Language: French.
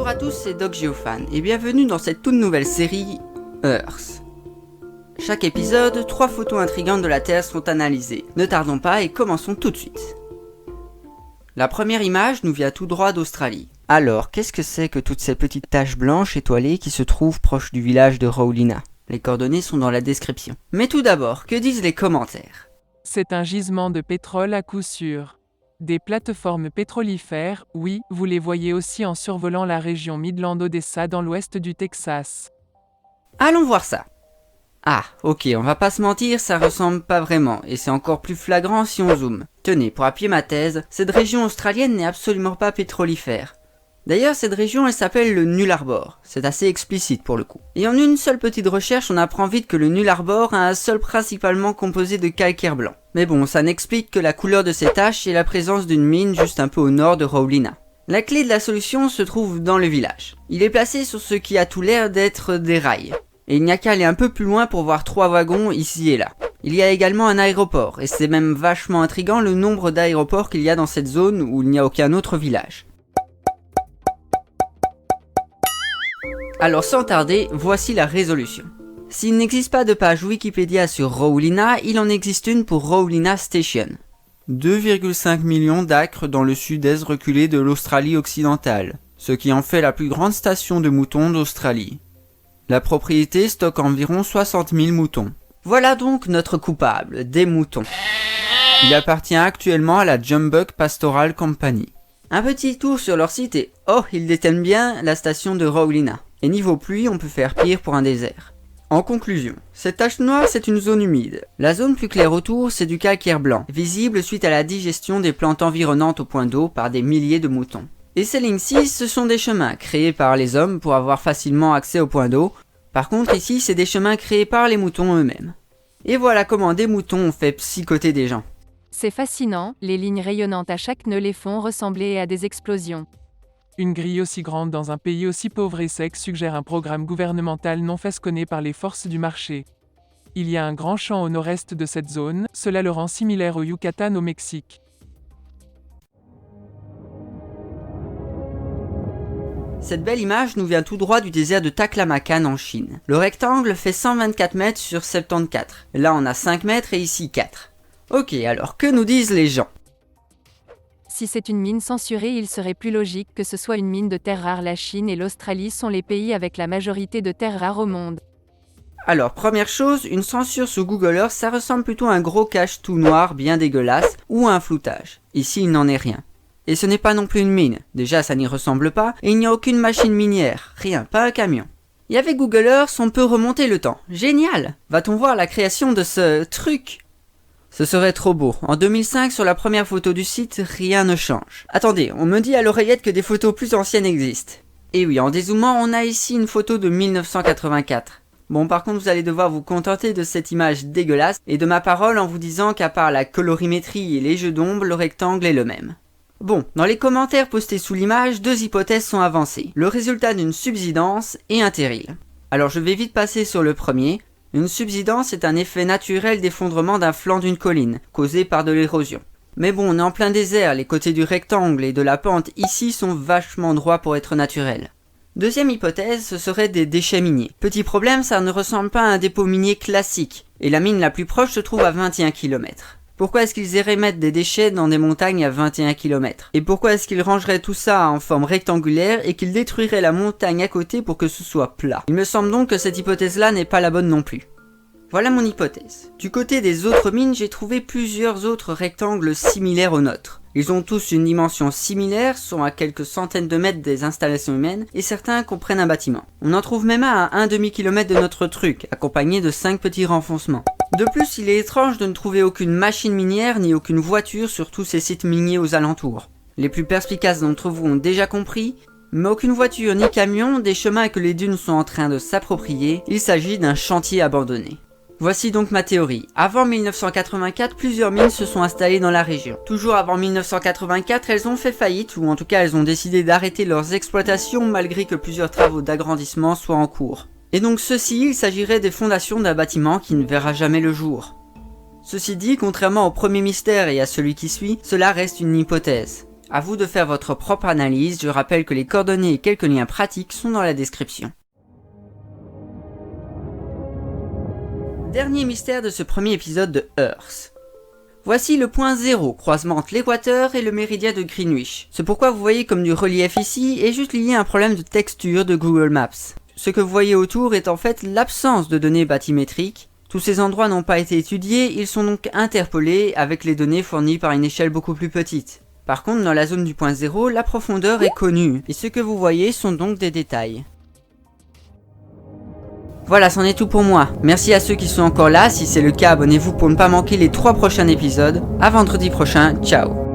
Bonjour à tous, c'est Doc Geofan et bienvenue dans cette toute nouvelle série Earth. Chaque épisode, 3 photos intrigantes de la Terre sont analysées. Ne tardons pas et commençons tout de suite. La première image nous vient tout droit d'Australie. Alors, qu'est-ce que c'est que toutes ces petites taches blanches étoilées qui se trouvent proches du village de Rawlinna? Les coordonnées sont dans la description. Mais tout d'abord, que disent les commentaires? C'est un gisement de pétrole à coup sûr. Des plateformes pétrolifères, oui, vous les voyez aussi en survolant la région Midland-Odessa dans l'ouest du Texas. Allons voir ça. Ah, ok, on va pas se mentir, ça ressemble pas vraiment, et c'est encore plus flagrant si on zoome. Tenez, pour appuyer ma thèse, cette région australienne n'est absolument pas pétrolifère. D'ailleurs, cette région, elle s'appelle le Nullarbor. C'est assez explicite pour le coup. Et en une seule petite recherche, on apprend vite que le Nullarbor a un sol principalement composé de calcaire blanc. Mais bon, ça n'explique que la couleur de ces taches et la présence d'une mine juste un peu au nord de Rawlinna. La clé de la solution se trouve dans le village. Il est placé sur ce qui a tout l'air d'être des rails. Et il n'y a qu'à aller un peu plus loin pour voir 3 wagons ici et là. Il y a également un aéroport, et c'est même vachement intriguant le nombre d'aéroports qu'il y a dans cette zone où il n'y a aucun autre village. Alors sans tarder, voici la résolution. S'il n'existe pas de page Wikipédia sur Rawlinna, il en existe une pour Rawlinna Station. 2,5 millions d'acres dans le sud-est reculé de l'Australie occidentale, ce qui en fait la plus grande station de moutons d'Australie. La propriété stocke environ 60 000 moutons. Voilà donc notre coupable, des moutons. Il appartient actuellement à la Jumbuck Pastoral Company. Un petit tour sur leur site et oh, ils détiennent bien la station de Rawlinna. Et niveau pluie, on peut faire pire pour un désert. En conclusion, cette tache noire c'est une zone humide. La zone plus claire autour c'est du calcaire blanc, visible suite à la digestion des plantes environnantes au point d'eau par des milliers de moutons. Et ces lignes-ci, ce sont des chemins créés par les hommes pour avoir facilement accès au point d'eau. Par contre ici c'est des chemins créés par les moutons eux-mêmes. Et voilà comment des moutons ont fait psychoter des gens. C'est fascinant, les lignes rayonnantes à chaque nœud les font ressembler à des explosions. Une grille aussi grande dans un pays aussi pauvre et sec suggère un programme gouvernemental non fasconné par les forces du marché. Il y a un grand champ au nord-est de cette zone, cela le rend similaire au Yucatan au Mexique. Cette belle image nous vient tout droit du désert de Taklamakan en Chine. Le rectangle fait 124 mètres sur 74. Là on a 5 mètres et ici 4. Ok, alors que nous disent les gens? Si c'est une mine censurée, il serait plus logique que ce soit une mine de terres rares. La Chine et l'Australie sont les pays avec la majorité de terres rares au monde. Alors première chose, une censure sous Google Earth ça ressemble plutôt à un gros cache tout noir bien dégueulasse ou à un floutage. Ici il n'en est rien. Et ce n'est pas non plus une mine, déjà ça n'y ressemble pas, et il n'y a aucune machine minière, rien, pas un camion. Et avec Google Earth, on peut remonter le temps. Génial! Va-t-on voir la création de ce truc? Ce serait trop beau. En 2005, sur la première photo du site, rien ne change. Attendez, on me dit à l'oreillette que des photos plus anciennes existent. Et oui, en dézoomant, on a ici une photo de 1984. Bon, par contre, vous allez devoir vous contenter de cette image dégueulasse, et de ma parole en vous disant qu'à part la colorimétrie et les jeux d'ombre, le rectangle est le même. Bon, dans les commentaires postés sous l'image, 2 hypothèses sont avancées. Le résultat d'une subsidence et un terril. Alors je vais vite passer sur le premier. Une subsidence est un effet naturel d'effondrement d'un flanc d'une colline, causé par de l'érosion. Mais bon, on est en plein désert, les côtés du rectangle et de la pente ici sont vachement droits pour être naturels. Deuxième hypothèse, ce serait des déchets miniers. Petit problème, ça ne ressemble pas à un dépôt minier classique, et la mine la plus proche se trouve à 21 km. Pourquoi est-ce qu'ils iraient mettre des déchets dans des montagnes à 21 km? Et pourquoi est-ce qu'ils rangeraient tout ça en forme rectangulaire et qu'ils détruiraient la montagne à côté pour que ce soit plat? Il me semble donc que cette hypothèse-là n'est pas la bonne non plus. Voilà mon hypothèse. Du côté des autres mines, j'ai trouvé plusieurs autres rectangles similaires aux nôtres. Ils ont tous une dimension similaire, sont à quelques centaines de mètres des installations humaines, et certains comprennent un bâtiment. On en trouve même à un demi-kilomètre de notre truc, accompagné de 5 petits renfoncements. De plus, il est étrange de ne trouver aucune machine minière ni aucune voiture sur tous ces sites miniers aux alentours. Les plus perspicaces d'entre vous ont déjà compris, mais aucune voiture ni camion, des chemins que les dunes sont en train de s'approprier, il s'agit d'un chantier abandonné. Voici donc ma théorie. Avant 1984, plusieurs mines se sont installées dans la région. Toujours avant 1984, elles ont fait faillite, ou en tout cas elles ont décidé d'arrêter leurs exploitations malgré que plusieurs travaux d'agrandissement soient en cours. Et donc ceci, il s'agirait des fondations d'un bâtiment qui ne verra jamais le jour. Ceci dit, contrairement au premier mystère et à celui qui suit, cela reste une hypothèse. À vous de faire votre propre analyse, je rappelle que les coordonnées et quelques liens pratiques sont dans la description. Dernier mystère de ce premier épisode de Earth. Voici le point 0, croisement entre l'équateur et le méridien de Greenwich. C'est pourquoi vous voyez comme du relief ici est juste lié à un problème de texture de Google Maps. Ce que vous voyez autour est en fait l'absence de données bathymétriques. Tous ces endroits n'ont pas été étudiés, ils sont donc interpolés avec les données fournies par une échelle beaucoup plus petite. Par contre, dans la zone du point 0, la profondeur est connue, et ce que vous voyez sont donc des détails. Voilà, c'en est tout pour moi. Merci à ceux qui sont encore là, si c'est le cas, abonnez-vous pour ne pas manquer les 3 prochains épisodes. À vendredi prochain, ciao.